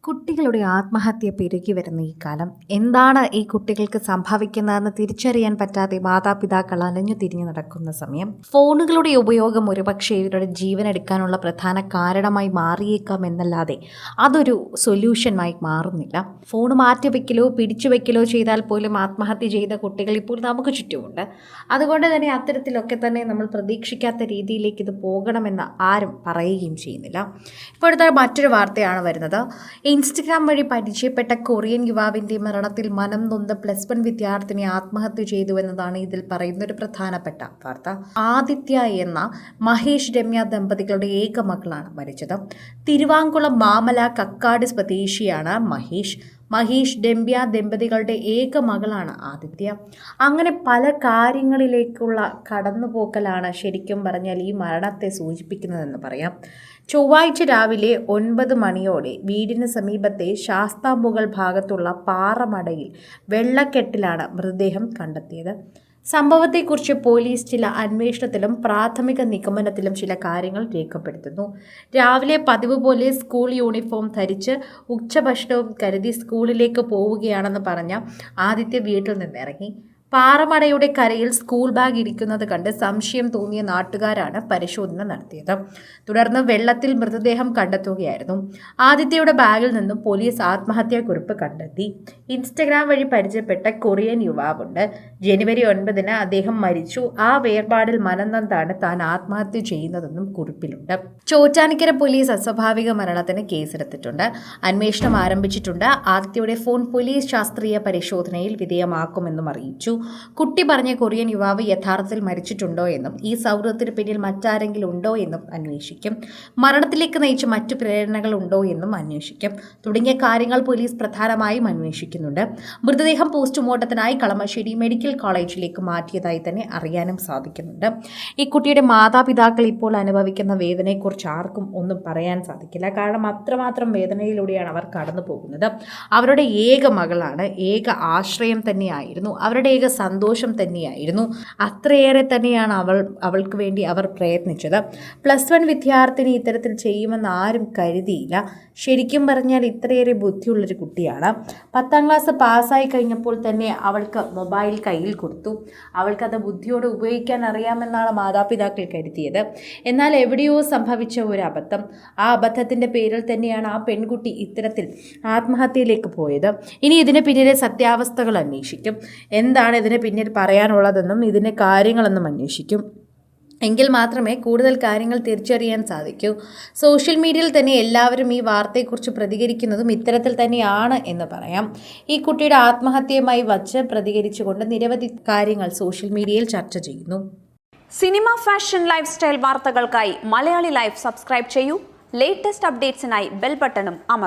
കുട്ടികളുടെ ആത്മഹത്യ പെരുകി വരുന്ന ഈ കാലം എന്താണ് ഈ കുട്ടികൾക്ക് സംഭവിക്കുന്നതെന്ന് തിരിച്ചറിയാൻ പറ്റാതെ മാതാപിതാക്കൾ അലഞ്ഞു തിരിഞ്ഞു നടക്കുന്ന സമയം ഫോണുകളുടെ ഉപയോഗം ഒരുപക്ഷെ ഇവരുടെ ജീവനെടുക്കാനുള്ള പ്രധാന കാരണമായി മാറിയേക്കാം എന്നല്ലാതെ അതൊരു സൊല്യൂഷനായി മാറുന്നില്ല. ഫോൺ മാറ്റിവെക്കലോ പിടിച്ചു വെക്കലോ ചെയ്താൽ പോലും ആത്മഹത്യ ചെയ്ത കുട്ടികൾ ഇപ്പോൾ നമുക്ക് ചുറ്റുമുണ്ട്. അതുകൊണ്ട് തന്നെ അത്തരത്തിലൊക്കെ തന്നെ നമ്മൾ പ്രതീക്ഷിക്കാത്ത രീതിയിലേക്ക് ഇത് പോകണമെന്ന് ആരും പറയുകയും ചെയ്യുന്നില്ല. ഇപ്പോഴത്തെ മറ്റൊരു വാർത്തയാണ് വരുന്നത്. ഇൻസ്റ്റഗ്രാം വഴി പരിചയപ്പെട്ട കൊറിയൻ യുവാവിൻ്റെ മരണത്തിൽ മനം നൊന്ത് +1 വിദ്യാർത്ഥിനി ആത്മഹത്യ ചെയ്തു എന്നതാണ് ഇതിൽ പറയുന്ന ഒരു പ്രധാനപ്പെട്ട വാർത്ത. ആദിത്യ എന്ന മഹേഷ് രമ്യ ദമ്പതികളുടെ ഏക മകളാണ് മരിച്ചത്. തിരുവാങ്കുളം മാമല കക്കാട് സ്വദേശിയാണ് മഹേഷ് രമ്യ ദമ്പതികളുടെ ഏക മകളാണ് ആദിത്യ. അങ്ങനെ പല കാര്യങ്ങളിലേക്കുള്ള കടന്നുപോക്കലാണ് ശരിക്കും പറഞ്ഞാൽ ഈ മരണത്തെ സൂചിപ്പിക്കുന്നതെന്ന് പറയാം. ചൊവ്വാഴ്ച രാവിലെ 9 മണിയോടെ വീടിന് സമീപത്തെ ശാസ്താംമുകൾ ഭാഗത്തുള്ള പാറമടയിൽ വെള്ളക്കെട്ടിലാണ് മൃതദേഹം കണ്ടെത്തിയത്. സംഭവത്തെക്കുറിച്ച് പോലീസ് ചില അന്വേഷണത്തിലും പ്രാഥമിക നിഗമനത്തിലും ചില കാര്യങ്ങൾ രേഖപ്പെടുത്തുന്നു. രാവിലെ പതിവ് പോലെ സ്കൂൾ യൂണിഫോം ധരിച്ച് ഉച്ചഭക്ഷണവും കരുതി സ്കൂളിലേക്ക് പോവുകയാണെന്ന് പറഞ്ഞ ആദിത്യ വീട്ടിൽ നിന്നിറങ്ങി. പാറമടയുടെ കരയിൽ സ്കൂൾ ബാഗ് ഇരിക്കുന്നത് കണ്ട് സംശയം തോന്നിയ നാട്ടുകാരാണ് പരിശോധന നടത്തിയത്. തുടർന്ന് വെള്ളത്തിൽ മൃതദേഹം കണ്ടെത്തുകയായിരുന്നു. ആദിത്യയുടെ ബാഗിൽ നിന്നും പോലീസ് ആത്മഹത്യാക്കുറിപ്പ് കണ്ടെത്തി. ഇൻസ്റ്റഗ്രാം വഴി പരിചയപ്പെട്ട കൊറിയൻ യുവാവുണ്ട്. ജനുവരി 9 അദ്ദേഹം മരിച്ചു. ആ വേർപാടിൽ മനംനൊന്താണ് താൻ ആത്മഹത്യ ചെയ്യുന്നതെന്നും കുറിപ്പിലുണ്ട്. ചോറ്റാനിക്കര പോലീസ് അസ്വാഭാവിക മരണത്തിന് കേസെടുത്തിട്ടുണ്ട്. അന്വേഷണം ആരംഭിച്ചിട്ടുണ്ട്. ആദിത്യയുടെ ഫോൺ പോലീസ് ശാസ്ത്രീയ പരിശോധനയിൽ വിധേയമാക്കുമെന്നും അറിയിച്ചു. കുട്ടി പറഞ്ഞ കൊറിയൻ യുവാവ് യഥാർത്ഥത്തിൽ മരിച്ചിട്ടുണ്ടോ എന്നും ഈ സൗഹൃദത്തിന് പിന്നിൽ മറ്റാരെങ്കിലും ഉണ്ടോ എന്നും അന്വേഷിക്കും. മരണത്തിലേക്ക് നയിച്ച മറ്റു പ്രേരണകൾ ഉണ്ടോ എന്നും അന്വേഷിക്കും. തുടങ്ങിയ കാര്യങ്ങൾ പോലീസ് പ്രധാനമായും അന്വേഷിക്കുന്നുണ്ട്. മൃതദേഹം പോസ്റ്റ്മോർട്ടത്തിനായി കളമശ്ശേരി മെഡിക്കൽ കോളേജിലേക്ക് മാറ്റിയതായി തന്നെ അറിയാനും സാധിക്കുന്നുണ്ട്. ഈ കുട്ടിയുടെ മാതാപിതാക്കൾ ഇപ്പോൾ അനുഭവിക്കുന്ന വേദനയെക്കുറിച്ച് ആർക്കും ഒന്നും പറയാൻ സാധിക്കില്ല. കാരണം അത്രമാത്രം വേദനയിലൂടെയാണ് അവർ കടന്നു പോകുന്നത്. അവരുടെ ഏക മകളാണ്, ഏക ആശ്രയം തന്നെയായിരുന്നു, അവരുടെ ഏക സന്തോഷം തന്നെയായിരുന്നു. അത്രയേറെ തന്നെയാണ് അവൾക്ക് വേണ്ടി അവർ പ്രയത്നിച്ചത്. +1 വിദ്യാർത്ഥിനി ഇത്തരത്തിൽ ചെയ്യുമെന്ന് ആരും കരുതിയില്ല. ശരിക്കും പറഞ്ഞാൽ ഇത്രയേറെ ബുദ്ധിയുള്ളൊരു കുട്ടിയാണ്. 10ാം ക്ലാസ് പാസ്സായി കഴിഞ്ഞപ്പോൾ തന്നെ അവൾക്ക് മൊബൈൽ കയ്യിൽ കൊടുത്തു. അവൾക്കത് ബുദ്ധിയോടെ ഉപയോഗിക്കാൻ അറിയാമെന്നാണ് മാതാപിതാക്കൾ കരുതിയത്. എന്നാൽ എവിടെയോ സംഭവിച്ച ഒരു അബദ്ധം. ആ അബദ്ധത്തിൻ്റെ പേരിൽ തന്നെയാണ് ആ പെൺകുട്ടി ഇത്തരത്തിൽ ആത്മഹത്യയിലേക്ക് പോയത്. ഇനി ഇതിന് പിന്നിലെ സത്യാവസ്ഥകൾ അന്വേഷിക്കും. എന്താണ് ഇതിന് പിന്നിൽ പറയാനുള്ളതെന്നും ഇതിൻ്റെ കാര്യങ്ങളെന്നും അന്വേഷിക്കും. എങ്കിൽ മാത്രമേ കൂടുതൽ കാര്യങ്ങൾ തിരിച്ചറിയാൻ സാധിക്കൂ. സോഷ്യൽ മീഡിയയിൽ തന്നെ എല്ലാവരും ഈ വാർത്തയെക്കുറിച്ച് പ്രതികരിക്കുന്നതും ഇത്തരത്തിൽ തന്നെയാണ് എന്ന് പറയാം. ഈ കുട്ടിയുടെ ആത്മഹത്യയുമായി വച്ച് പ്രതികരിച്ചുകൊണ്ട് നിരവധി കാര്യങ്ങൾ സോഷ്യൽ മീഡിയയിൽ ചർച്ച ചെയ്യുന്നു. സിനിമ, ഫാഷൻ, ലൈഫ് സ്റ്റൈൽ വാർത്തകൾക്കായി മലയാളി ലൈഫ് സബ്സ്ക്രൈബ് ചെയ്യൂ. ലേറ്റസ്റ്റ് അപ്ഡേറ്റ്സിനായി ബെൽ ബട്ടണും അമർത്തുക.